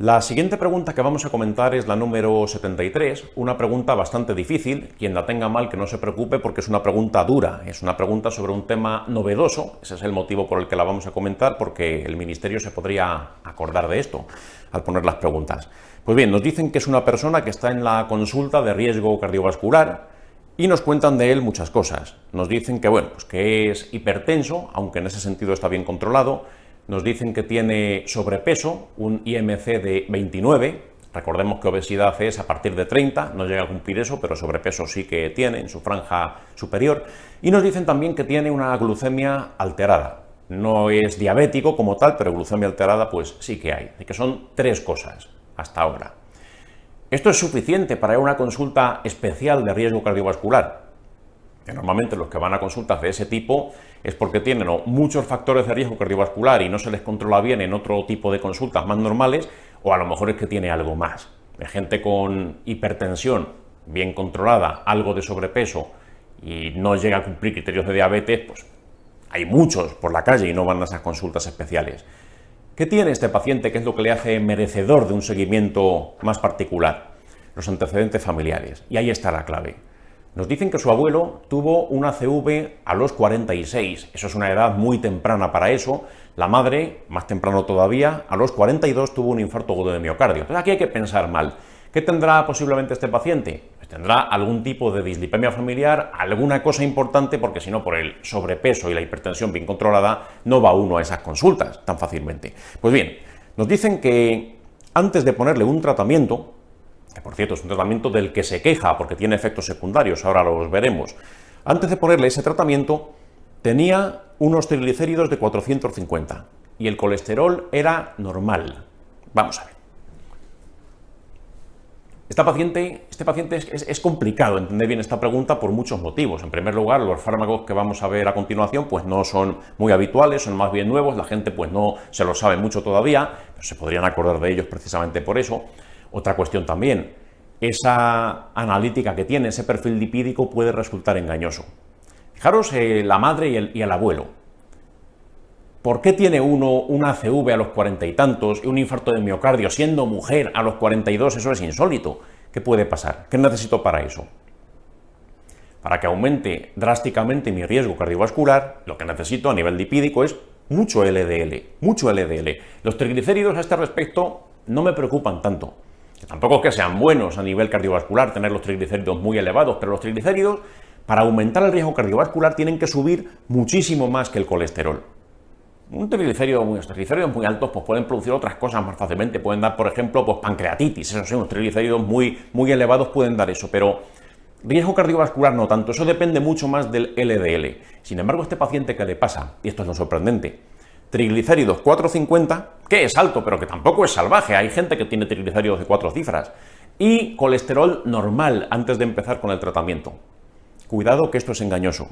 La siguiente pregunta que vamos a comentar es la número 73, una pregunta bastante difícil. Quien la tenga mal que no se preocupe porque es una pregunta dura, es una pregunta sobre un tema novedoso. Ese es el motivo por el que la vamos a comentar, porque el Ministerio se podría acordar de esto al poner las preguntas. Pues bien, nos dicen que es una persona que está en la consulta de riesgo cardiovascular y nos cuentan de él muchas cosas. Nos dicen que, bueno, pues que es hipertenso, aunque en ese sentido está bien controlado. Nos dicen que tiene sobrepeso, un IMC de 29, recordemos que obesidad es a partir de 30, no llega a cumplir eso, pero sobrepeso sí que tiene en su franja superior, y nos dicen también que tiene una glucemia alterada. No es diabético como tal, pero glucemia alterada pues sí que hay, así que son tres cosas hasta ahora. ¿Esto es suficiente para una consulta especial de riesgo cardiovascular? Que normalmente los que van a consultas de ese tipo es porque tienen muchos factores de riesgo cardiovascular y no se les controla bien en otro tipo de consultas más normales, o a lo mejor es que tiene algo más. De gente con hipertensión bien controlada, algo de sobrepeso y no llega a cumplir criterios de diabetes, pues hay muchos por la calle y no van a esas consultas especiales. ¿Qué tiene este paciente? ¿Qué es lo que le hace merecedor de un seguimiento más particular? Los antecedentes familiares. Y ahí está la clave. Nos dicen que su abuelo tuvo un ACV a los 46, eso es una edad muy temprana para eso. La madre, más temprano todavía, a los 42 tuvo un infarto agudo de miocardio. Entonces aquí hay que pensar mal. ¿Qué tendrá posiblemente este paciente? Pues tendrá algún tipo de dislipemia familiar, alguna cosa importante, porque si no, por el sobrepeso y la hipertensión bien controlada, no va uno a esas consultas tan fácilmente. Pues bien, nos dicen que antes de ponerle un tratamiento, que por cierto es un tratamiento del que se queja porque tiene efectos secundarios, ahora los veremos. Antes de ponerle ese tratamiento tenía unos triglicéridos de 450 y el colesterol era normal. Vamos a ver. Este paciente es complicado entender bien esta pregunta por muchos motivos. En primer lugar, los fármacos que vamos a ver a continuación pues no son muy habituales, son más bien nuevos, la gente pues no se lo sabe mucho todavía, pero se podrían acordar de ellos precisamente por eso. Otra cuestión también, esa analítica que tiene, ese perfil lipídico puede resultar engañoso. Fijaros la madre y el abuelo. ¿Por qué tiene uno un ACV a los 40 y tantos y un infarto de miocardio siendo mujer a los 42? Eso es insólito. ¿Qué puede pasar? ¿Qué necesito para eso? Para que aumente drásticamente mi riesgo cardiovascular, lo que necesito a nivel lipídico es mucho LDL, mucho LDL. Los triglicéridos a este respecto no me preocupan tanto. Que tampoco es que sean buenos a nivel cardiovascular tener los triglicéridos muy elevados, pero los triglicéridos, para aumentar el riesgo cardiovascular, tienen que subir muchísimo más que el colesterol. Los triglicéridos muy altos pues pueden producir otras cosas más fácilmente, pueden dar, por ejemplo, pues pancreatitis, eso sí, unos triglicéridos muy elevados pueden dar eso, pero riesgo cardiovascular no tanto, eso depende mucho más del LDL. Sin embargo, este paciente, ¿qué le pasa? Y esto es lo sorprendente. Triglicéridos 450, que es alto, pero que tampoco es salvaje. Hay gente que tiene triglicéridos de 4 cifras. Y colesterol normal antes de empezar con el tratamiento. Cuidado que esto es engañoso.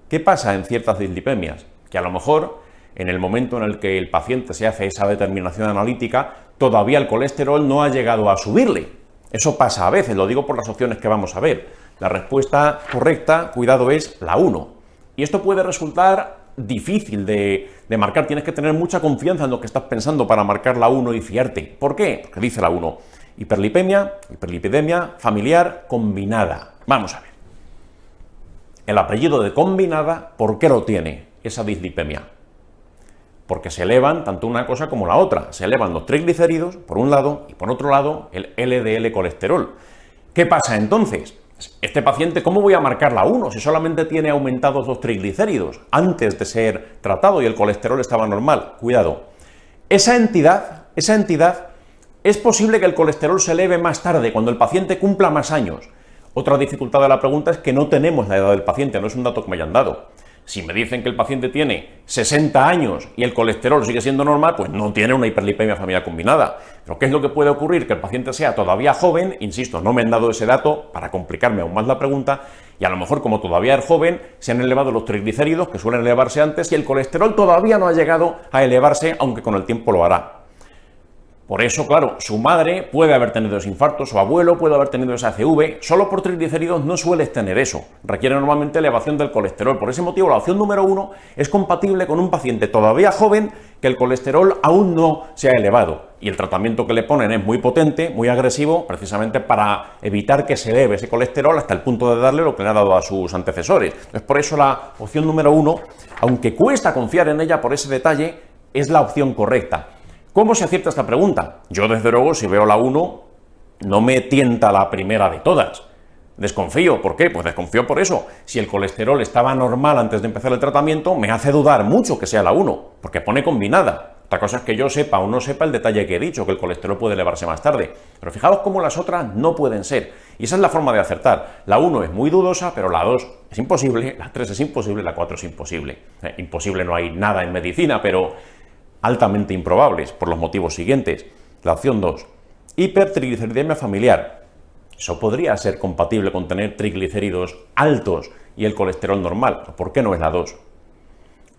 ¿Qué pasa en ciertas dislipemias? Que a lo mejor, en el momento en el que el paciente se hace esa determinación analítica, todavía el colesterol no ha llegado a subirle. Eso pasa a veces, lo digo por las opciones que vamos a ver. La respuesta correcta, cuidado, es la 1. Y esto puede resultar difícil de marcar, tienes que tener mucha confianza en lo que estás pensando para marcar la 1 y fiarte. ¿Por qué? Porque dice la 1, hiperlipidemia familiar combinada. Vamos a ver. El apellido de combinada, ¿por qué lo tiene esa dislipemia? Porque se elevan tanto una cosa como la otra. Se elevan los triglicéridos, por un lado, y por otro lado, el LDL colesterol. ¿Qué pasa entonces? Este paciente, ¿cómo voy a marcar la 1 si solamente tiene aumentados los triglicéridos antes de ser tratado y el colesterol estaba normal? Cuidado. Esa entidad, es posible que el colesterol se eleve más tarde, cuando el paciente cumpla más años. Otra dificultad de la pregunta es que no tenemos la edad del paciente, no es un dato que me hayan dado. Si me dicen que el paciente tiene 60 años y el colesterol sigue siendo normal, pues no tiene una hiperlipemia familiar combinada. Pero ¿qué es lo que puede ocurrir? Que el paciente sea todavía joven, insisto, no me han dado ese dato para complicarme aún más la pregunta, y a lo mejor como todavía es joven, se han elevado los triglicéridos, que suelen elevarse antes, y el colesterol todavía no ha llegado a elevarse, aunque con el tiempo lo hará. Por eso, claro, su madre puede haber tenido ese infarto, su abuelo puede haber tenido esa ACV, solo por triglicéridos no sueles tener eso, requiere normalmente elevación del colesterol. Por ese motivo, la opción número 1 es compatible con un paciente todavía joven que el colesterol aún no se ha elevado y el tratamiento que le ponen es muy potente, muy agresivo, precisamente para evitar que se eleve ese colesterol hasta el punto de darle lo que le ha dado a sus antecesores. Entonces, por eso la opción número 1, aunque cuesta confiar en ella por ese detalle, es la opción correcta. ¿Cómo se acierta esta pregunta? Yo, desde luego, si veo la 1, no me tienta la primera de todas. Desconfío. ¿Por qué? Pues desconfío por eso. Si el colesterol estaba normal antes de empezar el tratamiento, me hace dudar mucho que sea la 1, porque pone combinada. Otra cosa es que yo sepa o no sepa el detalle que he dicho, que el colesterol puede elevarse más tarde. Pero fijaos cómo las otras no pueden ser. Y esa es la forma de acertar. La 1 es muy dudosa, pero la 2 es imposible, la 3 es imposible, la 4 es imposible. Imposible no hay nada en medicina, pero altamente improbables, por los motivos siguientes. La opción 2, hipertrigliceridemia familiar. Eso podría ser compatible con tener triglicéridos altos y el colesterol normal. ¿Por qué no es la 2?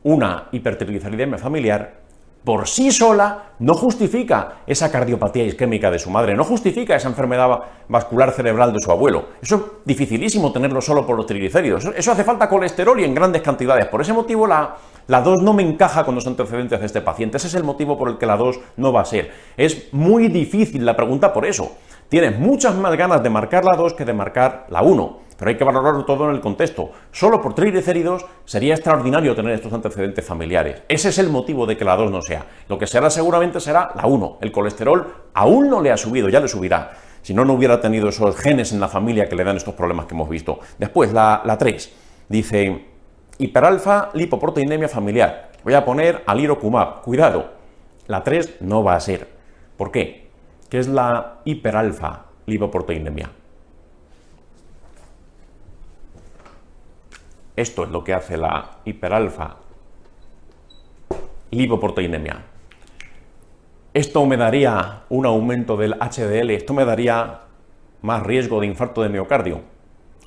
Una hipertrigliceridemia familiar por sí sola no justifica esa cardiopatía isquémica de su madre, no justifica esa enfermedad vascular cerebral de su abuelo. Eso es dificilísimo tenerlo solo por los triglicéridos. Eso hace falta colesterol y en grandes cantidades. Por ese motivo la 2 no me encaja con los antecedentes de este paciente. Ese es el motivo por el que la 2 no va a ser. Es muy difícil la pregunta por eso. Tienes muchas más ganas de marcar la 2 que de marcar la 1. Pero hay que valorarlo todo en el contexto. Solo por triglicéridos sería extraordinario tener estos antecedentes familiares. Ese es el motivo de que la 2 no sea. Lo que será seguramente será la 1. El colesterol aún no le ha subido, ya le subirá. Si no, no hubiera tenido esos genes en la familia que le dan estos problemas que hemos visto. Después, la 3. Dice, hiperalfa lipoproteinemia familiar. Voy a poner alirocumab. Cuidado, la 3 no va a ser. ¿Por qué? ¿Qué es la hiperalfa lipoproteinemia? Esto es lo que hace la hiperalfa lipoproteinemia. Esto me daría un aumento del HDL, esto me daría más riesgo de infarto de miocardio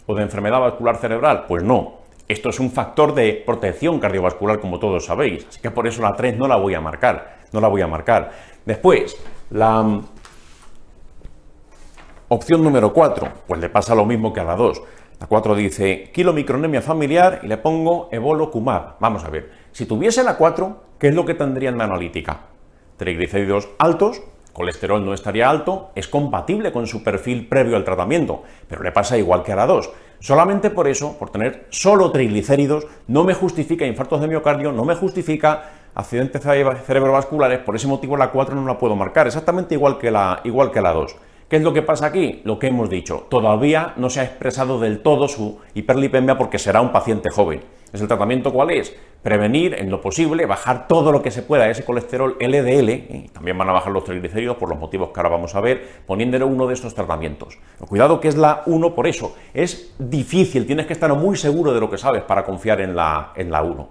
o de enfermedad vascular cerebral. Pues no, esto es un factor de protección cardiovascular, como todos sabéis, así que por eso la 3 no la voy a marcar, no la voy a marcar. Después, la opción número 4, pues le pasa lo mismo que a la 2. La 4 dice kilomicronemia familiar y le pongo evolocumab. Vamos a ver, si tuviese la 4, ¿qué es lo que tendría en la analítica? Triglicéridos altos, colesterol no estaría alto, es compatible con su perfil previo al tratamiento, pero le pasa igual que a la 2. Solamente por eso, por tener solo triglicéridos, no me justifica infartos de miocardio, no me justifica accidentes cerebrovasculares, por ese motivo la 4 no la puedo marcar, exactamente igual que la 2. ¿Qué es lo que pasa aquí? Lo que hemos dicho, todavía no se ha expresado del todo su hiperlipemia porque será un paciente joven. ¿Es el tratamiento cuál es? Prevenir en lo posible, bajar todo lo que se pueda ese colesterol LDL, y también van a bajar los triglicéridos por los motivos que ahora vamos a ver, poniéndole uno de estos tratamientos. Cuidado que es la 1 por eso, es difícil, tienes que estar muy seguro de lo que sabes para confiar en la 1.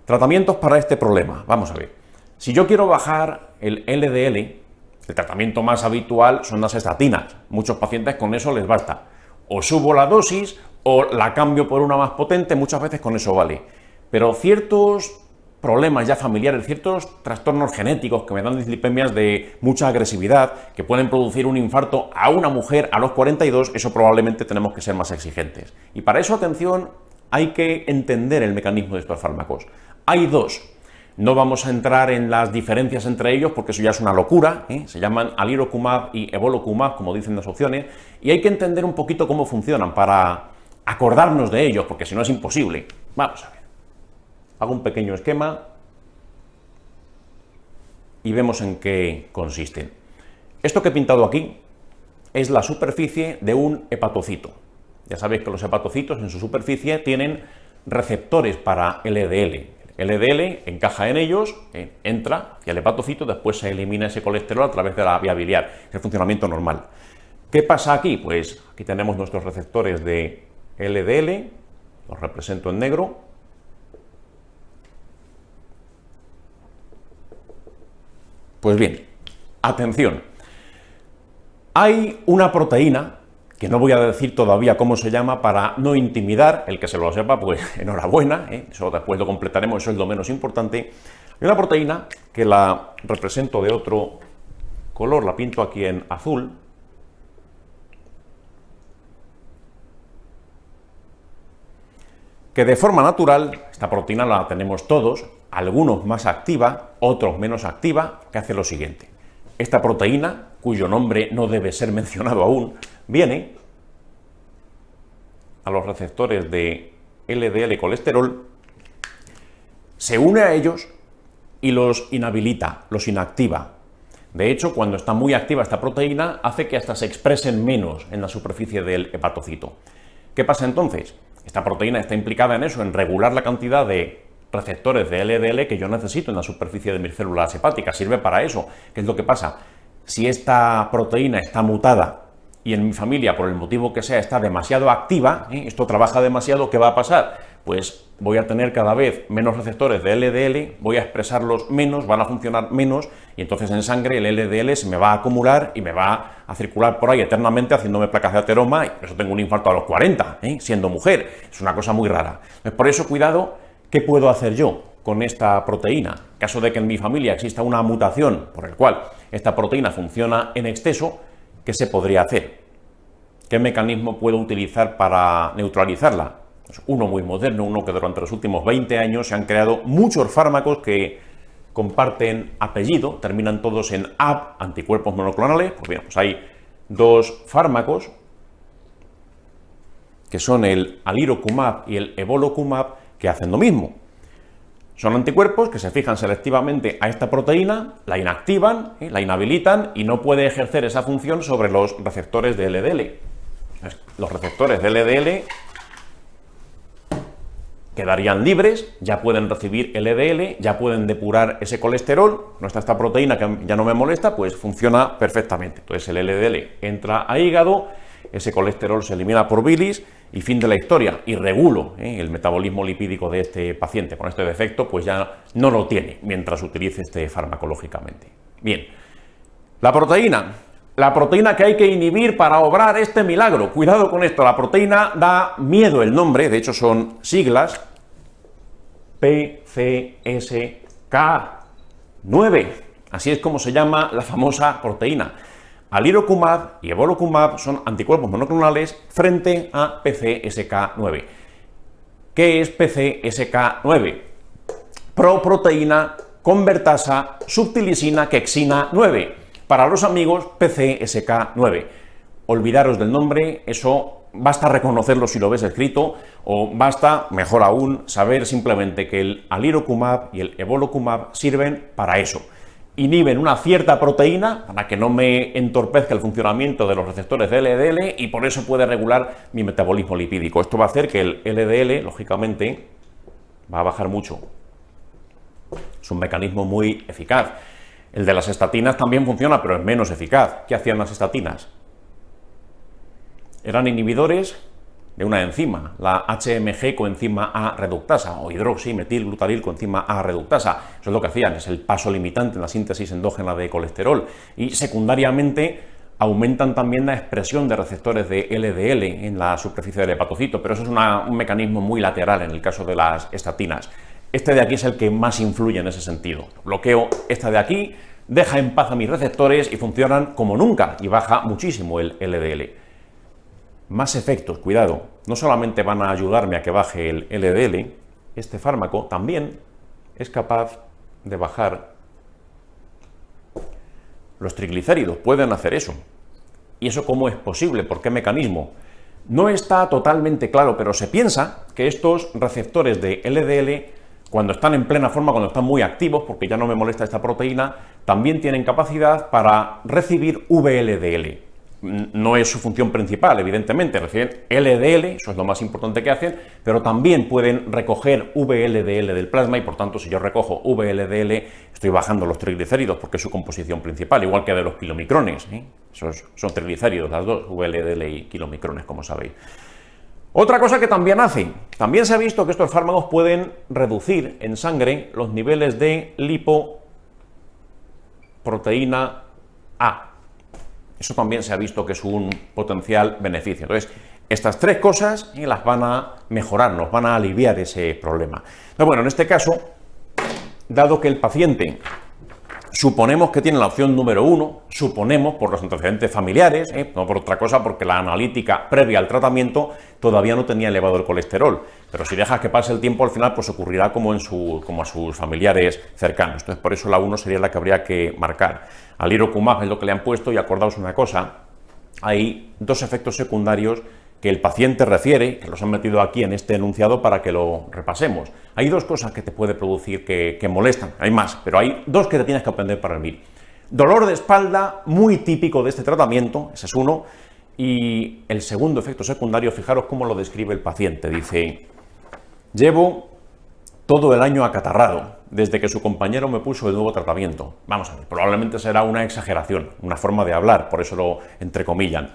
Tratamientos para este problema, vamos a ver. Si yo quiero bajar el LDL, el tratamiento más habitual son las estatinas. Muchos pacientes con eso les basta. O subo la dosis o la cambio por una más potente, muchas veces con eso vale. Pero ciertos problemas ya familiares, ciertos trastornos genéticos que me dan dislipemias de mucha agresividad, que pueden producir un infarto a una mujer a los 42, eso probablemente tenemos que ser más exigentes. Y para eso, atención, hay que entender el mecanismo de estos fármacos. Hay dos. No vamos a entrar en las diferencias entre ellos porque eso ya es una locura, ¿eh? Se llaman alirocumab y evolocumab, como dicen las opciones, y hay que entender un poquito cómo funcionan para acordarnos de ellos, porque si no es imposible. Vamos a ver. Hago un pequeño esquema y vemos en qué consisten. Esto que he pintado aquí es la superficie de un hepatocito. Ya sabéis que los hepatocitos en su superficie tienen receptores para LDL. LDL encaja en ellos, entra hacia el hepatocito, después se elimina ese colesterol a través de la vía biliar. Es el funcionamiento normal. ¿Qué pasa aquí? Pues aquí tenemos nuestros receptores de LDL, los represento en negro. Pues bien, atención. Hay una proteína, que no voy a decir todavía cómo se llama para no intimidar, el que se lo sepa, pues enhorabuena, eso después lo completaremos, eso es lo menos importante. Hay una proteína que la represento de otro color, la pinto aquí en azul. Que de forma natural, esta proteína la tenemos todos, algunos más activa, otros menos activa, que hace lo siguiente. Esta proteína, cuyo nombre no debe ser mencionado aún, viene a los receptores de LDL colesterol, se une a ellos y los inhabilita, los inactiva. De hecho, cuando está muy activa esta proteína, hace que hasta se expresen menos en la superficie del hepatocito. ¿Qué pasa entonces? Esta proteína está implicada en eso, en regular la cantidad de receptores de LDL que yo necesito en la superficie de mis células hepáticas. Sirve para eso. ¿Qué es lo que pasa? Si esta proteína está mutada y en mi familia, por el motivo que sea, está demasiado activa, esto trabaja demasiado, ¿qué va a pasar? Pues voy a tener cada vez menos receptores de LDL, voy a expresarlos menos, van a funcionar menos, y entonces en sangre el LDL se me va a acumular y me va a circular por ahí eternamente haciéndome placas de ateroma, y por eso tengo un infarto a los 40, siendo mujer. Es una cosa muy rara. Entonces, por eso, cuidado, ¿qué puedo hacer yo con esta proteína? En caso de que en mi familia exista una mutación por el cual esta proteína funciona en exceso, ¿qué se podría hacer? ¿Qué mecanismo puedo utilizar para neutralizarla? Pues uno muy moderno, uno que durante los últimos 20 años se han creado muchos fármacos que comparten apellido, terminan todos en AB, anticuerpos monoclonales. Pues bien, pues hay dos fármacos que son el alirocumab y el evolocumab, que hacen lo mismo. Son anticuerpos que se fijan selectivamente a esta proteína, la inactivan, la inhabilitan y no puede ejercer esa función sobre los receptores de LDL. Los receptores de LDL quedarían libres, ya pueden recibir LDL, ya pueden depurar ese colesterol. No está esta proteína que ya no me molesta, pues funciona perfectamente. Entonces el LDL entra a hígado, ese colesterol se elimina por bilis y fin de la historia. Y regulo el metabolismo lipídico de este paciente. Con este defecto pues ya no lo tiene mientras utilice este fármaco, lógicamente. Bien, la proteína que hay que inhibir para obrar este milagro. Cuidado con esto, la proteína da miedo el nombre, de hecho son siglas, PCSK9. Así es como se llama la famosa proteína. Alirocumab y evolocumab son anticuerpos monoclonales frente a PCSK9. ¿Qué es PCSK9? Proproteína convertasa subtilisina quexina 9. Para los amigos, PCSK9. Olvidaros del nombre, eso basta reconocerlo si lo ves escrito, o basta, mejor aún, saber simplemente que el alirocumab y el evolocumab sirven para eso. Inhiben una cierta proteína para que no me entorpezca el funcionamiento de los receptores de LDL y por eso puede regular mi metabolismo lipídico. Esto va a hacer que el LDL, lógicamente, va a bajar mucho. Es un mecanismo muy eficaz. El de las estatinas también funciona, pero es menos eficaz. ¿Qué hacían las estatinas? Eran inhibidores de una enzima, la HMG coenzima A reductasa o hidroximetilglutaril coenzima A reductasa. Eso es lo que hacían, es el paso limitante en la síntesis endógena de colesterol. Y secundariamente aumentan también la expresión de receptores de LDL en la superficie del hepatocito, pero eso es un mecanismo muy lateral en el caso de las estatinas. Este de aquí es el que más influye en ese sentido. Bloqueo esta de aquí, deja en paz a mis receptores y funcionan como nunca y baja muchísimo el LDL. Más efectos, cuidado, no solamente van a ayudarme a que baje el LDL, este fármaco también es capaz de bajar los triglicéridos, pueden hacer eso. ¿Y eso cómo es posible? ¿Por qué mecanismo? No está totalmente claro, pero se piensa que estos receptores de LDL, cuando están en plena forma, cuando están muy activos, porque ya no me molesta esta proteína, también tienen capacidad para recibir VLDL. No es su función principal, evidentemente, reciben LDL, eso es lo más importante que hacen, pero también pueden recoger VLDL del plasma y, por tanto, si yo recojo VLDL, estoy bajando los triglicéridos porque es su composición principal, igual que de los kilomicrones. Esos son triglicéridos, las dos, VLDL y kilomicrones, como sabéis. Otra cosa que también hacen, también se ha visto que estos fármacos pueden reducir en sangre los niveles de lipoproteína A. Eso también se ha visto que es un potencial beneficio. Entonces, estas tres cosas las van a mejorar, nos van a aliviar ese problema. Pero bueno, en este caso, dado que el paciente Suponemos que tiene la opción número 1, suponemos por los antecedentes familiares, no por otra cosa, porque la analítica previa al tratamiento todavía no tenía elevado el colesterol. Pero si dejas que pase el tiempo, al final pues ocurrirá como a sus familiares cercanos. Entonces, por eso la 1 sería la que habría que marcar. Al Alirocumab es lo que le han puesto, y acordaos una cosa, hay 2 efectos secundarios que el paciente refiere, que los han metido aquí en este enunciado para que lo repasemos. Hay 2 cosas que te puede producir que molestan, hay más, pero hay 2 que te tienes que aprender para el MIR. Dolor de espalda, muy típico de este tratamiento, ese es uno, y el segundo efecto secundario, fijaros cómo lo describe el paciente, dice: llevo todo el año acatarrado, desde que su compañero me puso el nuevo tratamiento. Vamos a ver, probablemente será una exageración, una forma de hablar, por eso lo entrecomillan.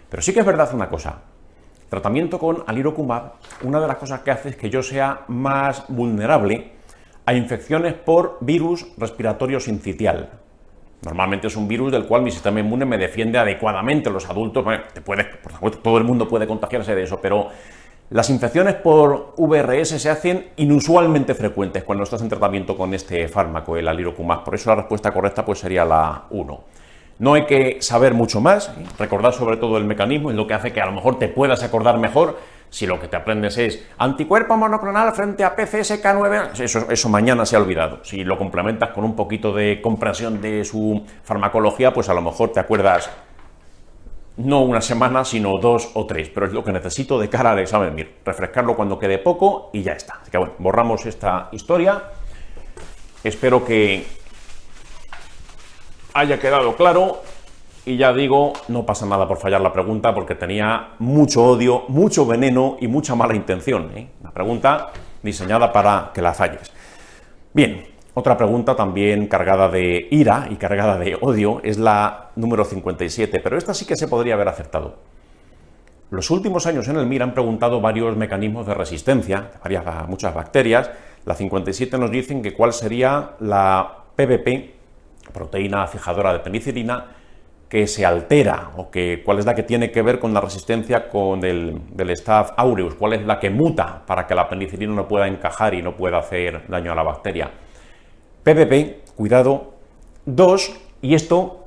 Pero sí que es verdad una cosa: tratamiento con Alirocumab, una de las cosas que hace es que yo sea más vulnerable a infecciones por virus respiratorio sincitial. Normalmente es un virus del cual mi sistema inmune me defiende adecuadamente. Los adultos, bueno, por supuesto, todo el mundo puede contagiarse de eso, pero las infecciones por VRS se hacen inusualmente frecuentes cuando estás en tratamiento con este fármaco, el Alirocumab. Por eso la respuesta correcta pues sería la 1. No hay que saber mucho más, recordar sobre todo el mecanismo, es lo que hace que a lo mejor te puedas acordar mejor si lo que te aprendes es anticuerpo monoclonal frente a PCSK9, eso mañana se ha olvidado. Si lo complementas con un poquito de comprensión de su farmacología, pues a lo mejor te acuerdas no una semana, sino 2 o 3, pero es lo que necesito de cara al examen MIR, refrescarlo cuando quede poco y ya está. Así que bueno, borramos esta historia, espero que haya quedado claro, y ya digo, no pasa nada por fallar la pregunta, porque tenía mucho odio, mucho veneno y mucha mala intención, Una pregunta diseñada para que la falles. Bien, otra pregunta también cargada de ira y cargada de odio es la número 57, pero esta sí que se podría haber acertado. Los últimos años en el MIR han preguntado varios mecanismos de resistencia, muchas bacterias. La 57 nos dicen que cuál sería la PBP, proteína fijadora de penicilina, que se altera, o cuál es la que tiene que ver con la resistencia del Staph aureus, cuál es la que muta para que la penicilina no pueda encajar y no pueda hacer daño a la bacteria. PBP, cuidado, 2, y esto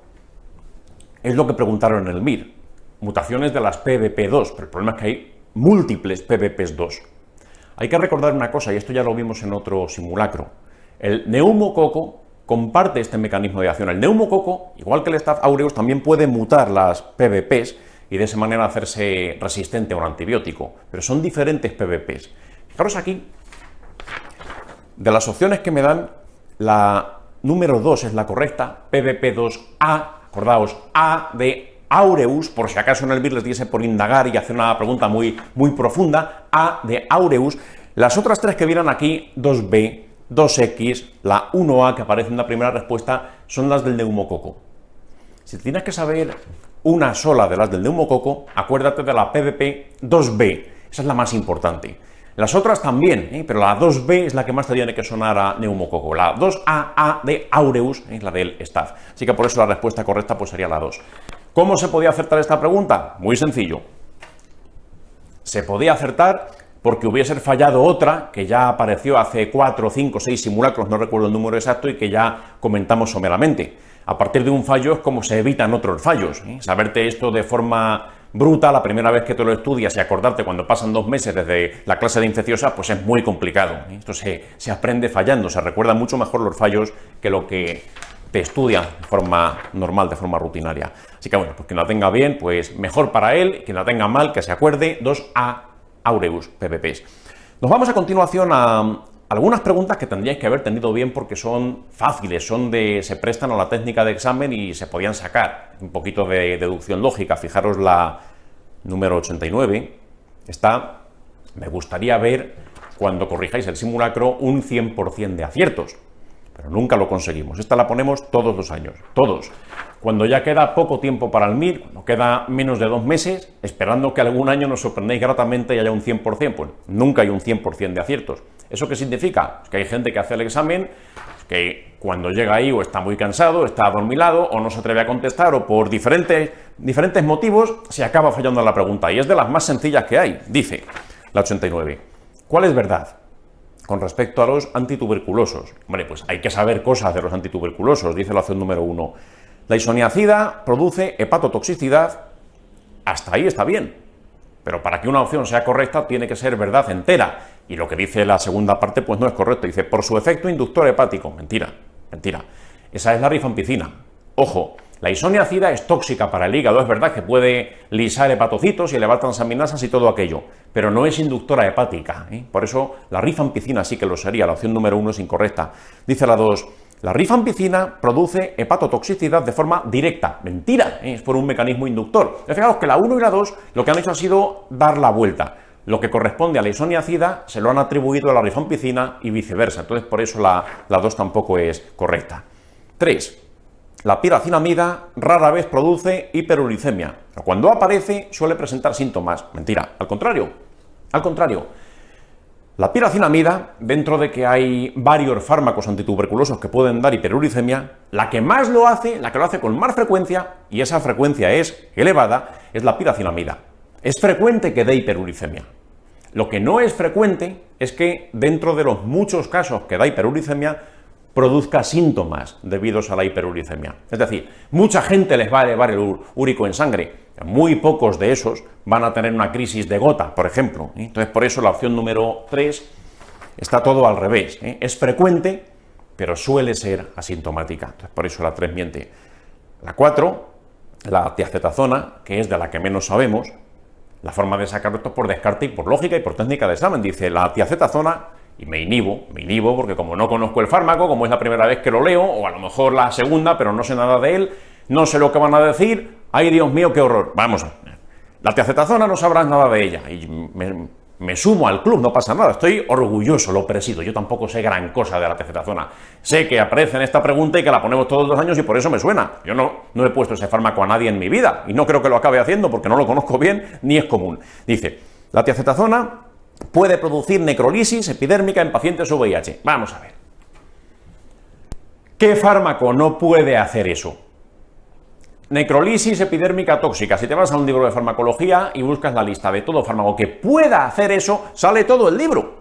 es lo que preguntaron en el MIR, mutaciones de las PBP2, pero el problema es que hay múltiples PBP2. Hay que recordar una cosa, y esto ya lo vimos en otro simulacro: el neumococo comparte este mecanismo de acción. El neumococo, igual que el Staph aureus, también puede mutar las PBPs y de esa manera hacerse resistente a un antibiótico, pero son diferentes PBPs. Fijaros aquí, de las opciones que me dan, la número 2 es la correcta, PBP2A, acordaos, A de aureus, por si acaso en el MIR les diese por indagar y hacer una pregunta muy profunda, A de aureus. Las otras 3 que vienen aquí, 2B, 2X, la 1A que aparece en la primera respuesta, son las del neumococo. Si tienes que saber una sola de las del neumococo, acuérdate de la PBP2B, esa es la más importante. Las otras también, pero la 2B es la que más te tiene que sonar a neumococo. La 2AA de aureus es la del Staph. Así que por eso la respuesta correcta pues sería la 2. ¿Cómo se podía acertar esta pregunta? Muy sencillo. Se podía acertar porque hubiese fallado otra que ya apareció hace 4, 5, 6 simulacros, no recuerdo el número exacto, y que ya comentamos someramente. A partir de un fallo es como se evitan otros fallos. Saberte esto de forma bruta la primera vez que te lo estudias y acordarte cuando pasan 2 meses desde la clase de infecciosa, pues es muy complicado. Esto se aprende fallando, se recuerdan mucho mejor los fallos que lo que te estudia de forma normal, de forma rutinaria. Así que bueno, pues quien la tenga bien, pues mejor para él, quien la tenga mal, que se acuerde, 2A aureus PBPs. Nos vamos a continuación a algunas preguntas que tendríais que haber tenido bien porque son fáciles, se prestan a la técnica de examen y se podían sacar. Un poquito de deducción lógica. Fijaros la número 89. Esta me gustaría ver, cuando corrijáis el simulacro, un 100% de aciertos. Pero nunca lo conseguimos. Esta la ponemos todos los años, todos. Cuando ya queda poco tiempo para el MIR, cuando queda menos de 2 meses, esperando que algún año nos sorprendáis gratamente y haya un 100%, pues nunca hay un 100% de aciertos. ¿Eso qué significa? Pues que hay gente que hace el examen, que cuando llega ahí o está muy cansado, está adormilado, o no se atreve a contestar, o por diferentes motivos se acaba fallando la pregunta. Y es de las más sencillas que hay. Dice la 89. ¿Cuál es verdad? con respecto a los antituberculosos. Hombre, pues hay que saber cosas de los antituberculosos, dice la opción número 1. La isoniazida produce hepatotoxicidad, hasta ahí está bien, pero para que una opción sea correcta tiene que ser verdad entera, y lo que dice la segunda parte pues no es correcto, dice por su efecto inductor hepático. Mentira, mentira. Esa es la rifampicina. Ojo, la isoniazida es tóxica para el hígado, es verdad que puede lisar hepatocitos y elevar transaminasas y todo aquello, pero no es inductora hepática, ¿eh? Por eso la rifampicina sí que lo sería, la opción número 1 es incorrecta. Dice la 2, la rifampicina produce hepatotoxicidad de forma directa. Mentira, ¿eh? Es por un mecanismo inductor. Fijaos que la 1 y la 2 lo que han hecho ha sido dar la vuelta. Lo que corresponde a la isoniazida se lo han atribuido a la rifampicina y viceversa, entonces por eso la 2 tampoco es correcta. 3. La piracinamida rara vez produce hiperuricemia, pero cuando aparece suele presentar síntomas. Mentira, al contrario. Al contrario, la piracinamida, dentro de que hay varios fármacos antituberculosos que pueden dar hiperuricemia, la que más lo hace, la que lo hace con más frecuencia, y esa frecuencia es elevada, es la piracinamida. Es frecuente que dé hiperuricemia. Lo que no es frecuente es que dentro de los muchos casos que da hiperuricemia, produzca síntomas debidos a la hiperuricemia. Es decir, mucha gente les va a elevar el úrico en sangre, muy pocos de esos van a tener una crisis de gota, por ejemplo. Entonces, por eso la opción número 3 está todo al revés. Es frecuente, pero suele ser asintomática. Entonces, por eso la 3 miente. La 4, la tiacetatona, que es de la que menos sabemos, la forma de sacarlo esto es por descarte y por lógica y por técnica de examen. Dice la tiacetatona, y me inhibo porque como no conozco el fármaco, como es la primera vez que lo leo, o a lo mejor la segunda, pero no sé nada de él, no sé lo que van a decir, ¡ay, Dios mío, qué horror! Vamos a ver. La tiacetatona no sabrás nada de ella, y me sumo al club, no pasa nada, estoy orgulloso, lo presido, yo tampoco sé gran cosa de la tiacetatona. Sé que aparece en esta pregunta y que la ponemos todos los años y por eso me suena. Yo no he puesto ese fármaco a nadie en mi vida, y no creo que lo acabe haciendo porque no lo conozco bien, ni es común. Dice, la tiacetatona puede producir necrolisis epidérmica en pacientes VIH. Vamos a ver. ¿Qué fármaco no puede hacer eso? Necrolisis epidérmica tóxica. Si te vas a un libro de farmacología y buscas la lista de todo fármaco que pueda hacer eso, sale todo el libro.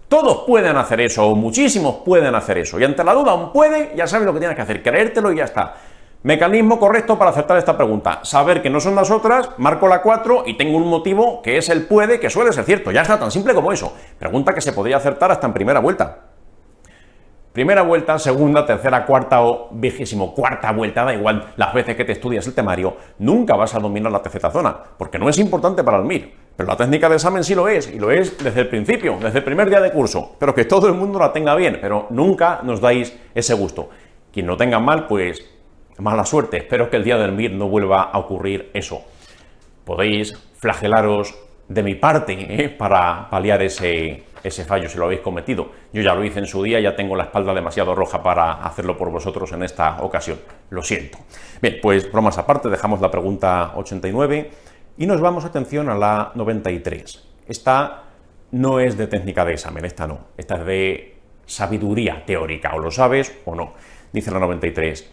Todos pueden hacer eso, o muchísimos pueden hacer eso. Y ante la duda, un puede, ya sabes lo que tienes que hacer, creértelo y ya está. Mecanismo correcto para acertar esta pregunta. Saber que no son las otras, marco la 4 y tengo un motivo que es el puede, que suele ser cierto. Ya está, tan simple como eso. Pregunta que se podría acertar hasta en primera vuelta. Primera vuelta, segunda, tercera, cuarta o 24ª vuelta, da igual las veces que te estudias el temario, nunca vas a dominar la tiacetatona, porque no es importante para el MIR. Pero la técnica de examen sí lo es, y lo es desde el principio, desde el primer día de curso. Pero que todo el mundo la tenga bien, pero nunca nos dais ese gusto. Quien lo tenga mal, pues mala suerte, espero que el día del MIR no vuelva a ocurrir eso. Podéis flagelaros de mi parte para paliar ese fallo si lo habéis cometido. Yo ya lo hice en su día, ya tengo la espalda demasiado roja para hacerlo por vosotros en esta ocasión. Lo siento. Bien, pues bromas aparte, dejamos la pregunta 89 y nos vamos, atención, a la 93. Esta no es de técnica de examen, esta no. Esta es de sabiduría teórica, o lo sabes o no. Dice la 93.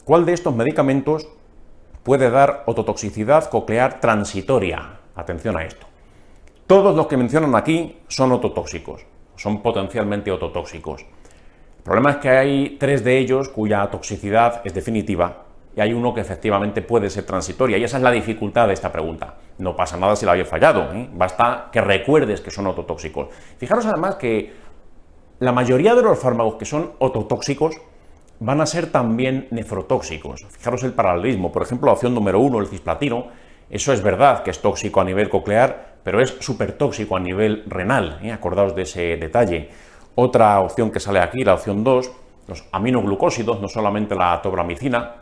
¿Cuál de estos medicamentos puede dar ototoxicidad coclear transitoria? Atención a esto. Todos los que mencionan aquí son ototóxicos, son potencialmente ototóxicos. El problema es que hay 3 de ellos cuya toxicidad es definitiva y hay uno que efectivamente puede ser transitoria, y esa es la dificultad de esta pregunta. No pasa nada si la habéis fallado, basta que recuerdes que son ototóxicos. Fijaros además que la mayoría de los fármacos que son ototóxicos van a ser también nefrotóxicos. Fijaros el paralelismo, por ejemplo, la opción número 1, el cisplatino, eso es verdad que es tóxico a nivel coclear, pero es supertóxico a nivel renal, acordaos de ese detalle. Otra opción que sale aquí, la opción 2, los aminoglucósidos, no solamente la tobramicina,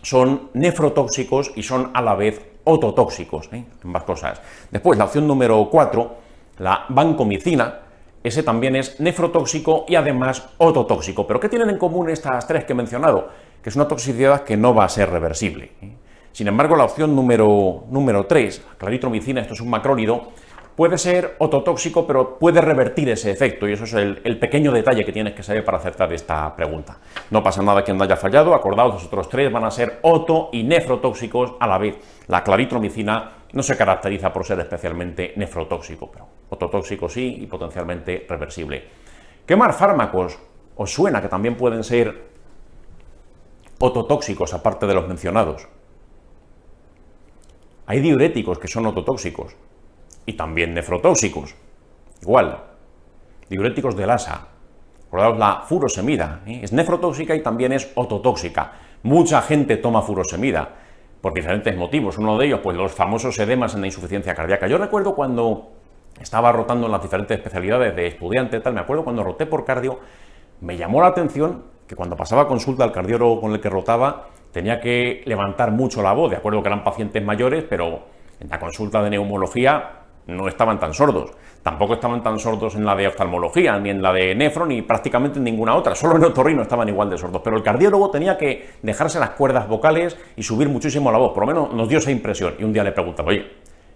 son nefrotóxicos y son a la vez ototóxicos, ambas cosas. Después, la opción número 4, la vancomicina, ese también es nefrotóxico y además ototóxico. ¿Pero qué tienen en común estas 3 que he mencionado? Que es una toxicidad que no va a ser reversible. Sin embargo, la opción número 3, la claritromicina, esto es un macrólido, puede ser ototóxico, pero puede revertir ese efecto, y eso es el pequeño detalle que tienes que saber para acertar esta pregunta. No pasa nada quien haya fallado, acordaos, los otros 3 van a ser oto y nefrotóxicos a la vez. La claritromicina no se caracteriza por ser especialmente nefrotóxico, pero ototóxico sí y potencialmente reversible. ¿Qué más fármacos os suena que también pueden ser ototóxicos, aparte de los mencionados? Hay diuréticos que son ototóxicos y también nefrotóxicos. Igual, diuréticos del ASA. Acordaos la furosemida, es nefrotóxica y también es ototóxica. Mucha gente toma furosemida por diferentes motivos. Uno de ellos, pues los famosos edemas en la insuficiencia cardíaca. Yo recuerdo cuando estaba rotando en las diferentes especialidades de estudiante, me acuerdo cuando roté por cardio, me llamó la atención que cuando pasaba consulta al cardiólogo con el que rotaba, tenía que levantar mucho la voz. De acuerdo que eran pacientes mayores, pero en la consulta de neumología no estaban tan sordos. Tampoco estaban tan sordos en la de oftalmología, ni en la de nefro, ni prácticamente en ninguna otra. Solo en otorrino estaban igual de sordos. Pero el cardiólogo tenía que dejarse las cuerdas vocales y subir muchísimo la voz. Por lo menos nos dio esa impresión. Y un día le preguntaba, oye,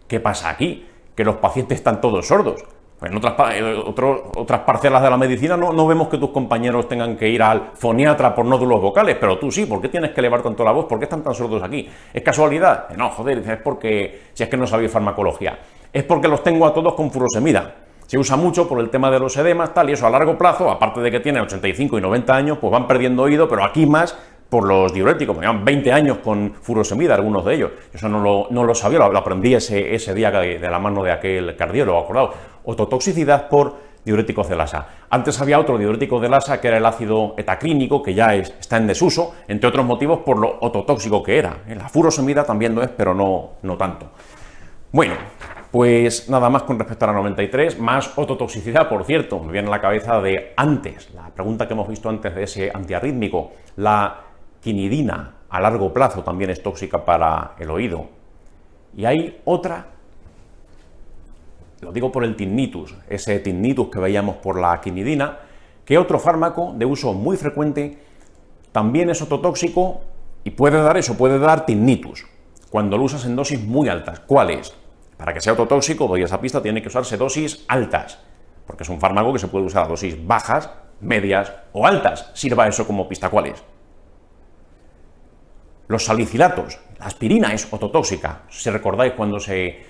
¿qué pasa aquí? Que los pacientes están todos sordos. En otras parcelas de la medicina no vemos que tus compañeros tengan que ir al foniatra por nódulos vocales, pero tú sí. ¿Por qué tienes que elevar tanto la voz? ¿Por qué están tan sordos aquí? ¿Es casualidad? No, joder, es porque, si es que no sabéis farmacología, es porque los tengo a todos con furosemida. Se usa mucho por el tema de los edemas, tal, y eso a largo plazo, aparte de que tienen 85 y 90 años, pues van perdiendo oído, pero aquí más por los diuréticos. Me llevan 20 años con furosemida, algunos de ellos. Eso no lo sabía, lo aprendí ese día de la mano de aquel cardiólogo, acordado. Ototoxicidad por diuréticos del ASA. Antes había otro diurético del ASA que era el ácido etaclínico, que ya está en desuso, entre otros motivos por lo ototóxico que era. La furosemida también lo es, pero no tanto. Bueno, pues nada más con respecto a la 93, más ototoxicidad, por cierto, me viene a la cabeza de antes, la pregunta que hemos visto antes de ese antiarrítmico, la quinidina a largo plazo también es tóxica para el oído. Y hay otra, lo digo por el tinnitus, ese tinnitus que veíamos por la quinidina, que otro fármaco de uso muy frecuente también es ototóxico y puede dar eso, puede dar tinnitus, cuando lo usas en dosis muy altas. ¿Cuál es? Para que sea ototóxico, doy esa pista, tiene que usarse dosis altas, porque es un fármaco que se puede usar a dosis bajas, medias o altas. Sirva eso como pista. ¿Cuál es? Los salicilatos. La aspirina es ototóxica. Si recordáis cuando se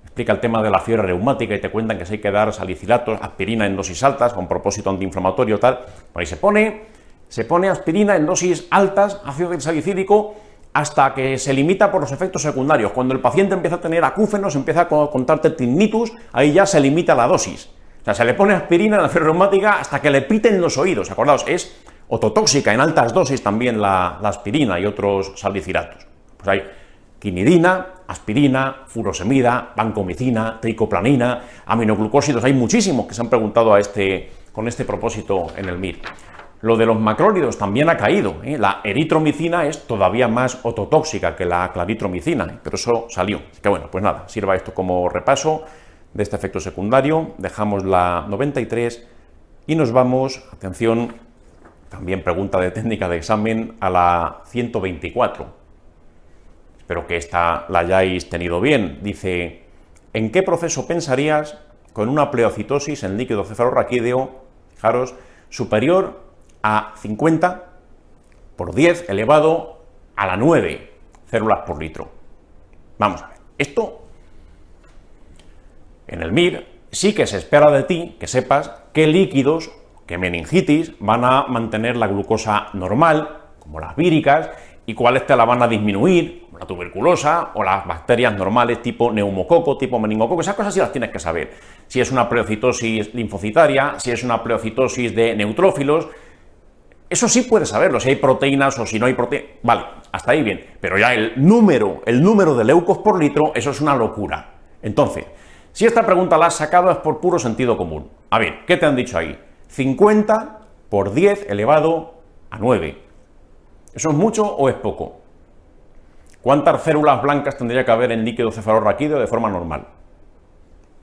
explica el tema de la fiebre reumática y te cuentan que si hay que dar salicilatos, aspirina en dosis altas, con propósito antiinflamatorio tal, pues ahí se pone aspirina en dosis altas, ácido salicílico, hasta que se limita por los efectos secundarios. Cuando el paciente empieza a tener acúfenos, empieza a contarte tinnitus, ahí ya se limita la dosis. O sea, se le pone aspirina en la fiebre reumática hasta que le piten los oídos. Acordaos, es ototóxica en altas dosis también la aspirina y otros salicilatos. Pues hay quinidina, aspirina, furosemida, vancomicina, tricoplanina, aminoglucósidos. Hay muchísimos que se han preguntado con este propósito en el MIR. Lo de los macrólidos también ha caído, ¿eh? La eritromicina es todavía más ototóxica que la claritromicina, pero eso salió. Así que bueno, pues nada, sirva esto como repaso de este efecto secundario. Dejamos la 93 y nos vamos, atención, también pregunta de técnica de examen, a la 124. Espero que esta la hayáis tenido bien. Dice, ¿en qué proceso pensarías con una pleocitosis en líquido cefalorraquídeo, fijaros, superior a 50 por 10 elevado a la 9 células por litro? Vamos a ver, esto en el MIR sí que se espera de ti que sepas qué líquidos, qué meningitis van a mantener la glucosa normal, como las víricas, y cuáles te la van a disminuir, como la tuberculosa o las bacterias normales tipo neumococo, tipo meningococo. Esas cosas sí las tienes que saber. Si es una pleocitosis linfocitaria, si es una pleocitosis de neutrófilos, eso sí puedes saberlo, si hay proteínas o si no hay proteínas. Vale, hasta ahí bien, pero ya el número de leucos por litro, eso es una locura. Entonces, si esta pregunta la has sacado es por puro sentido común. A ver, ¿qué te han dicho ahí? 50 por 10 elevado a 9. ¿Eso es mucho o es poco? ¿Cuántas células blancas tendría que haber en líquido cefalorraquídeo de forma normal?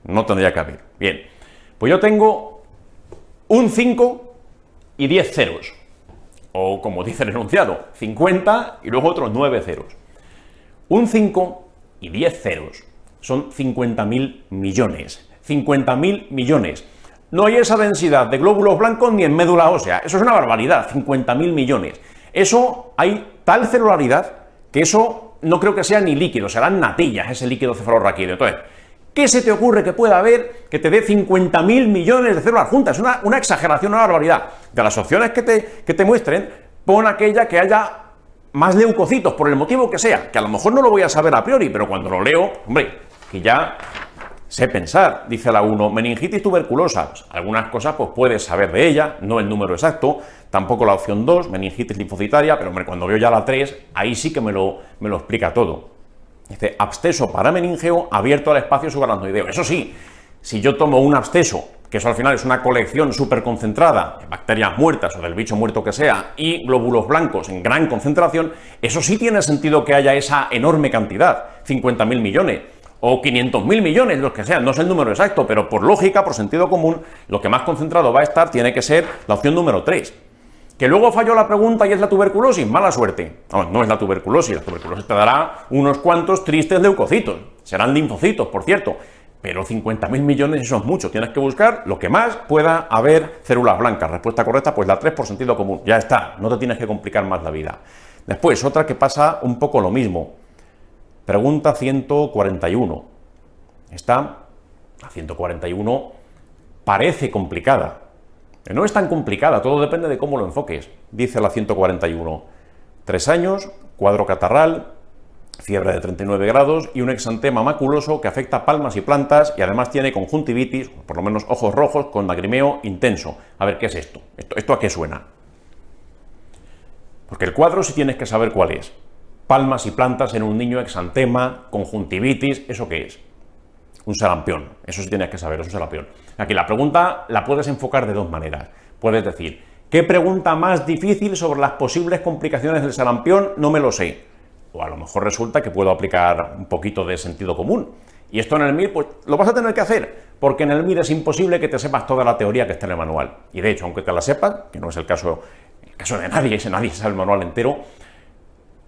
No tendría que haber. Bien, pues yo tengo un 5 y 10 ceros. O como dice el enunciado, 50 y luego otros 9 ceros. Un 5 y 10 ceros son 50.000 millones. 50.000 millones. No hay esa densidad de glóbulos blancos ni en médula ósea. Eso es una barbaridad, 50.000 millones. Eso, hay tal celularidad que eso no creo que sea ni líquido, serán natillas ese líquido cefalorraquídeo. Entonces, ¿Qué se te ocurre que pueda haber que te dé 50.000 millones de células juntas? Es una exageración, una barbaridad. De las opciones que te muestren, pon aquella que haya más leucocitos, por el motivo que sea, que a lo mejor no lo voy a saber a priori, pero cuando lo leo, hombre, que ya sé pensar. Dice la 1, meningitis tuberculosa. Pues algunas cosas pues puedes saber de ella, no el número exacto, tampoco la opción 2, meningitis linfocitaria, pero hombre, cuando veo ya la 3, ahí sí que me lo explica todo. Dice, absceso parameningeo abierto al espacio subaracnoideo. Eso sí, si yo tomo un absceso, que eso al final es una colección súper concentrada de bacterias muertas o del bicho muerto que sea, y glóbulos blancos en gran concentración, eso sí tiene sentido que haya esa enorme cantidad, 50.000 millones, o 500.000 millones, los que sean, no sé el número exacto, pero por lógica, por sentido común, lo que más concentrado va a estar tiene que ser la opción número 3. Que luego falló la pregunta y es la tuberculosis, mala suerte. No es la tuberculosis te dará unos cuantos tristes leucocitos, serán linfocitos, por cierto, pero 50.000 millones eso es mucho, tienes que buscar lo que más pueda haber células blancas. Respuesta correcta, pues la 3 por sentido común, ya está, no te tienes que complicar más la vida. Después, otra que pasa un poco lo mismo. Pregunta 141. La 141 parece complicada. No es tan complicada, todo depende de cómo lo enfoques. Dice la 141. 3 años, cuadro catarral, fiebre de 39 grados y un exantema maculoso que afecta palmas y plantas y además tiene conjuntivitis, por lo menos ojos rojos, con lagrimeo intenso. A ver, ¿qué es esto? ¿Esto a qué suena? Porque el cuadro sí tienes que saber cuál es. Palmas y plantas en un niño, exantema, conjuntivitis, ¿eso qué es? Un sarampión, eso sí tienes que saber, es un sarampión. Aquí la pregunta la puedes enfocar de dos maneras. Puedes decir, ¿qué pregunta más difícil sobre las posibles complicaciones del sarampión? No me lo sé. O a lo mejor resulta que puedo aplicar un poquito de sentido común. Y esto en el MIR, pues lo vas a tener que hacer, porque en el MIR es imposible que te sepas toda la teoría que está en el manual. Y de hecho, aunque te la sepas, que no es el caso de nadie se sabe el manual entero,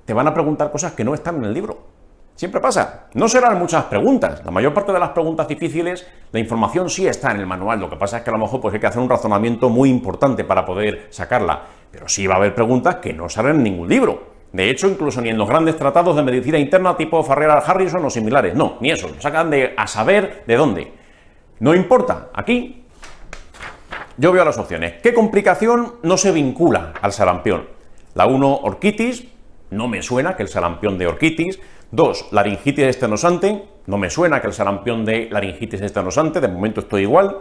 te van a preguntar cosas que no están en el libro. Siempre pasa. No serán muchas preguntas. La mayor parte de las preguntas difíciles, la información sí está en el manual. Lo que pasa es que a lo mejor pues, hay que hacer un razonamiento muy importante para poder sacarla. Pero sí va a haber preguntas que no salen en ningún libro. De hecho, incluso ni en los grandes tratados de medicina interna tipo Farrer-Harrison o similares. No, ni eso. Lo sacan a saber de dónde. No importa. Aquí yo veo las opciones. ¿Qué complicación no se vincula al sarampión? La 1, orquitis. No me suena que el sarampión de orquitis. 2, laringitis estenosante. No me suena que el sarampión de laringitis estenosante. De momento estoy igual.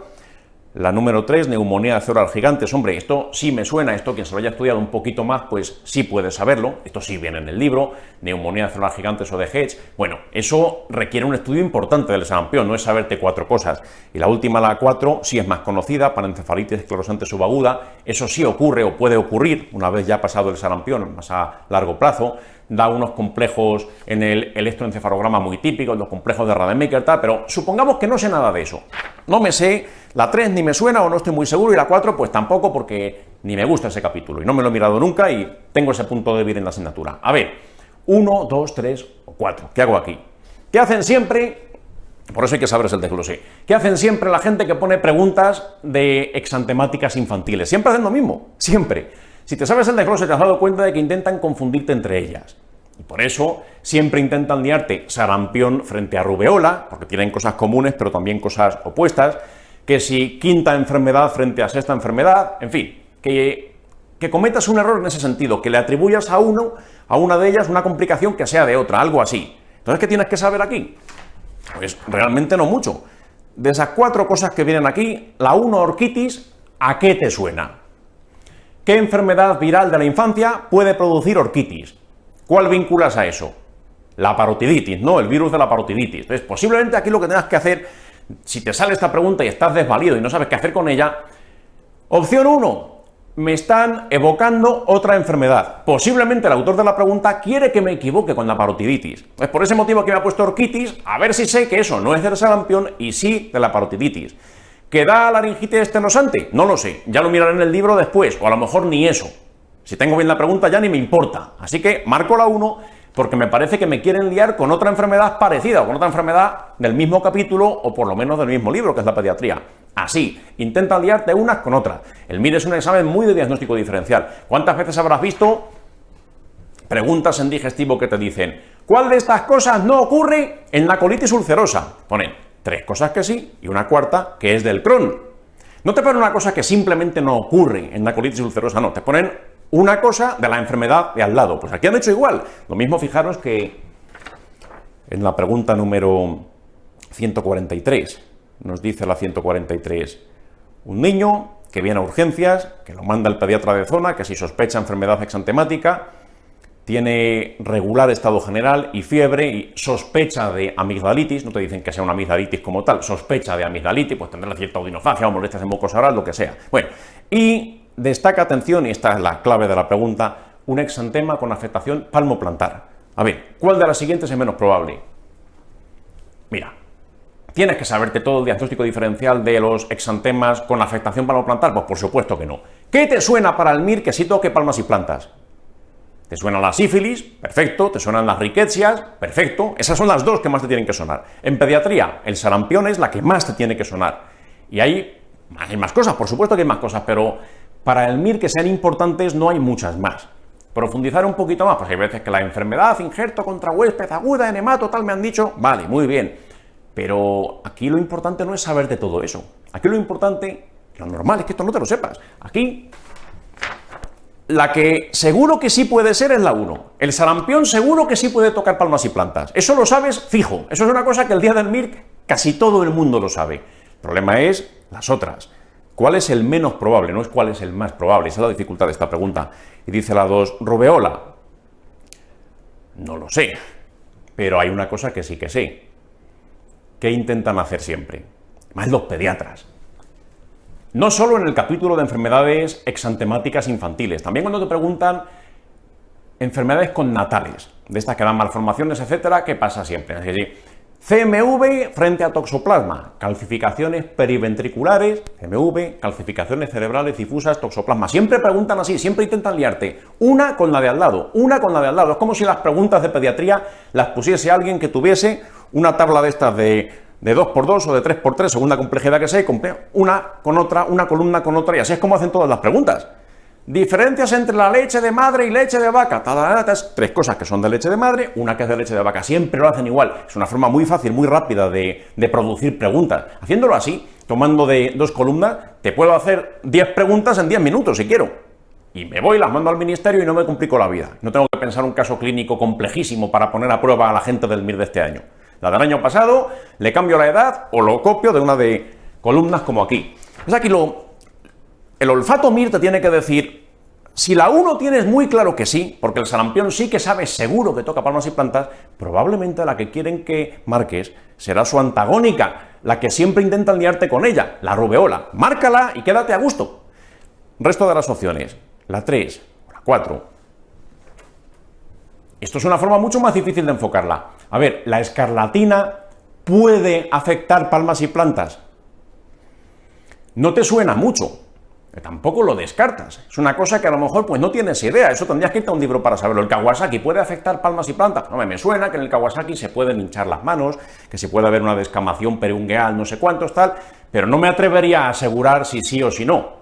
La número 3, neumonía de células gigantes. Hombre, esto sí me suena, esto quien se lo haya estudiado un poquito más, pues sí puede saberlo. Esto sí viene en el libro, neumonía de células gigantes o de Hedge. Bueno, eso requiere un estudio importante del sarampión, no es saberte 4 cosas. Y la última, la 4, sí es más conocida, parencefalitis esclerosante subaguda. Eso sí ocurre o puede ocurrir una vez ya ha pasado el sarampión, más a largo plazo. Da unos complejos en el electroencefalograma muy típicos, los complejos de Rademacher, tal, pero supongamos que no sé nada de eso. No me sé, la 3 ni me suena o no estoy muy seguro, y la 4 pues tampoco, porque ni me gusta ese capítulo y no me lo he mirado nunca y tengo ese punto débil en la asignatura. A ver, 1, 2, 3 o 4, ¿qué hago aquí? ¿Qué hacen siempre? Por eso hay que saber el desglose. ¿Qué hacen siempre la gente que pone preguntas de exantemáticas infantiles? Siempre hacen lo mismo, siempre. Si te sabes el desglose te has dado cuenta de que intentan confundirte entre ellas. Y por eso siempre intentan liarte sarampión frente a rubeola, porque tienen cosas comunes pero también cosas opuestas, que si quinta enfermedad frente a sexta enfermedad, en fin, que cometas un error en ese sentido, que le atribuyas a una de ellas una complicación que sea de otra, algo así. Entonces, ¿qué tienes que saber aquí? Pues realmente no mucho. De esas 4 cosas que vienen aquí, la 1, orquitis, ¿a qué te suena? ¿Qué enfermedad viral de la infancia puede producir orquitis? ¿Cuál vinculas a eso? La parotiditis, ¿no? El virus de la parotiditis. Entonces, posiblemente aquí lo que tengas que hacer, si te sale esta pregunta y estás desvalido y no sabes qué hacer con ella, opción 1, me están evocando otra enfermedad. Posiblemente el autor de la pregunta quiere que me equivoque con la parotiditis. Es por ese motivo que me ha puesto orquitis, a ver si sé que eso no es del sarampión y sí de la parotiditis. ¿Que da laringitis estenosante? No lo sé, ya lo miraré en el libro después, o a lo mejor ni eso. Si tengo bien la pregunta ya ni me importa. Así que marco la 1 porque me parece que me quieren liar con otra enfermedad parecida, o con otra enfermedad del mismo capítulo, o por lo menos del mismo libro, que es la pediatría. Así, intenta liarte unas con otras. El MIR es un examen muy de diagnóstico diferencial. ¿Cuántas veces habrás visto preguntas en digestivo que te dicen ¿cuál de estas cosas no ocurre en la colitis ulcerosa? Ponen 3 cosas que sí y una cuarta que es del Crohn. No te ponen una cosa que simplemente no ocurre en la colitis ulcerosa, no, te ponen una cosa de la enfermedad de al lado. Pues aquí han hecho igual. Lo mismo, fijaros que en la pregunta número 143, nos dice la 143, un niño que viene a urgencias, que lo manda el pediatra de zona, que si sospecha enfermedad exantemática, tiene regular estado general y fiebre y sospecha de amigdalitis, no te dicen que sea una amigdalitis como tal, sospecha de amigdalitis, pues tendrá cierta odinofagia o molestias en mucosa oral, lo que sea. Bueno, y destaca, atención, y esta es la clave de la pregunta, un exantema con afectación palmoplantar. A ver, ¿cuál de las siguientes es menos probable? Mira, ¿tienes que saberte todo el diagnóstico diferencial de los exantemas con afectación palmoplantar? Pues por supuesto que no. ¿Qué te suena para el MIR que sí toque palmas y plantas? ¿Te suena la sífilis? Perfecto. ¿Te suenan las riquecias? Perfecto. Esas son las dos que más te tienen que sonar. En pediatría, el sarampión es la que más te tiene que sonar. Y hay más cosas, por supuesto que hay más cosas, pero para el MIR que sean importantes no hay muchas más. Profundizar un poquito más, pues hay veces que la enfermedad, injerto contra huésped, aguda, enemato, tal, me han dicho, vale, muy bien. Pero aquí lo importante no es saber de todo eso. Aquí lo importante, lo normal es que esto no te lo sepas. Aquí, la que seguro que sí puede ser es la 1. El sarampión seguro que sí puede tocar palmas y plantas. Eso lo sabes fijo. Eso es una cosa que el día del MIR casi todo el mundo lo sabe. El problema es las otras. ¿Cuál es el menos probable? No es cuál es el más probable. Esa es la dificultad de esta pregunta. Y dice la 2, rubeola. No lo sé. Pero hay una cosa que sí que sé. ¿Qué intentan hacer siempre? Más los pediatras. No solo en el capítulo de enfermedades exantemáticas infantiles, también cuando te preguntan enfermedades connatales, de estas que dan malformaciones, etcétera, ¿qué pasa siempre? Es decir, CMV frente a toxoplasma, calcificaciones periventriculares, CMV, calcificaciones cerebrales difusas, toxoplasma. Siempre preguntan así, siempre intentan liarte, una con la de al lado, una con la de al lado. Es como si las preguntas de pediatría las pusiese alguien que tuviese una tabla de estas de 2×2 o de 3×3, según la complejidad que sea, y una con otra, una columna con otra, y así es como hacen todas las preguntas. Diferencias entre la leche de madre y leche de vaca. 3 cosas que son de leche de madre, una que es de leche de vaca. Siempre lo hacen igual. Es una forma muy fácil, muy rápida de producir preguntas. Haciéndolo así, tomando de 2 columnas, te puedo hacer 10 preguntas en 10 minutos si quiero. Y me voy, las mando al ministerio y no me complico la vida. No tengo que pensar un caso clínico complejísimo para poner a prueba a la gente del MIR de este año. La del año pasado, le cambio la edad o lo copio de una de columnas como aquí. Es aquí el olfato MIR te tiene que decir, si la 1 tienes muy claro que sí, porque el sarampión sí que sabes seguro que toca palmas y plantas, probablemente la que quieren que marques será su antagónica, la que siempre intentan liarte con ella, la rubeola. Márcala y quédate a gusto. Resto de las opciones, la 3, la 4... Esto es una forma mucho más difícil de enfocarla. A ver, ¿la escarlatina puede afectar palmas y plantas? No te suena mucho, tampoco lo descartas. Es una cosa que a lo mejor pues no tienes idea, eso tendrías que irte a un libro para saberlo. ¿El Kawasaki puede afectar palmas y plantas? No, me suena que en el Kawasaki se pueden hinchar las manos, que se puede haber una descamación periungueal, no sé cuántos, tal, pero no me atrevería a asegurar si sí o si no.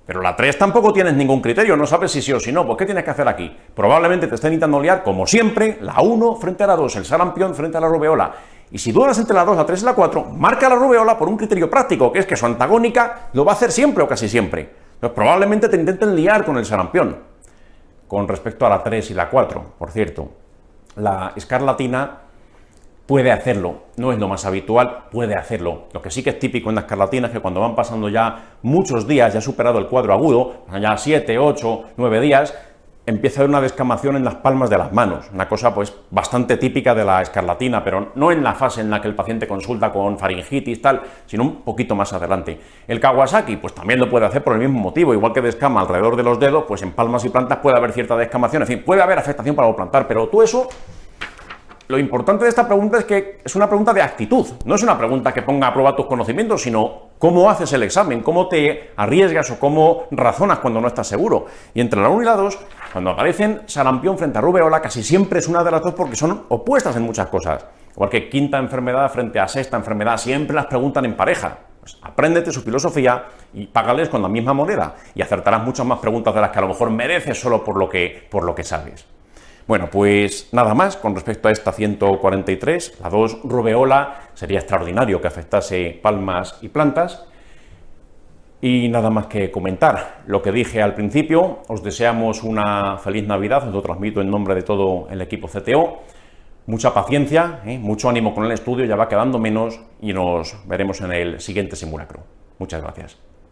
Pero la 3 tampoco tienes ningún criterio, no sabes si sí o si no, pues ¿qué tienes que hacer aquí? Probablemente te estén intentando liar, como siempre, la 1 frente a la 2, el sarampión frente a la rubeola. Y si dudas entre la 2, la 3 y la 4, marca la rubeola por un criterio práctico, que es que su antagónica lo va a hacer siempre o casi siempre. Entonces probablemente te intenten liar con el sarampión. Con respecto a la 3 y la 4, por cierto, la escarlatina puede hacerlo, no es lo más habitual, puede hacerlo. Lo que sí que es típico en la escarlatina es que cuando van pasando ya muchos días, ya ha superado el cuadro agudo, ya 7, 8, 9 días, empieza a haber una descamación en las palmas de las manos, una cosa pues bastante típica de la escarlatina, pero no en la fase en la que el paciente consulta con faringitis tal, sino un poquito más adelante. El Kawasaki pues también lo puede hacer por el mismo motivo, igual que descama alrededor de los dedos, pues en palmas y plantas puede haber cierta descamación, en fin, puede haber afectación palmoplantar, pero tú eso... Lo importante de esta pregunta es que es una pregunta de actitud, no es una pregunta que ponga a prueba tus conocimientos, sino cómo haces el examen, cómo te arriesgas o cómo razonas cuando no estás seguro. Y entre la 1 y la 2, cuando aparecen sarampión frente a rubeola, casi siempre es una de las dos porque son opuestas en muchas cosas. Igual que quinta enfermedad frente a sexta enfermedad, siempre las preguntan en pareja. Pues apréndete su filosofía y págales con la misma moneda y acertarás muchas más preguntas de las que a lo mejor mereces solo por lo que sabes. Bueno, pues nada más con respecto a esta 143, la 2 rubeola, sería extraordinario que afectase palmas y plantas. Y nada más que comentar, lo que dije al principio, os deseamos una feliz Navidad, os lo transmito en nombre de todo el equipo CTO, mucha paciencia, mucho ánimo con el estudio, ya va quedando menos y nos veremos en el siguiente simulacro. Muchas gracias.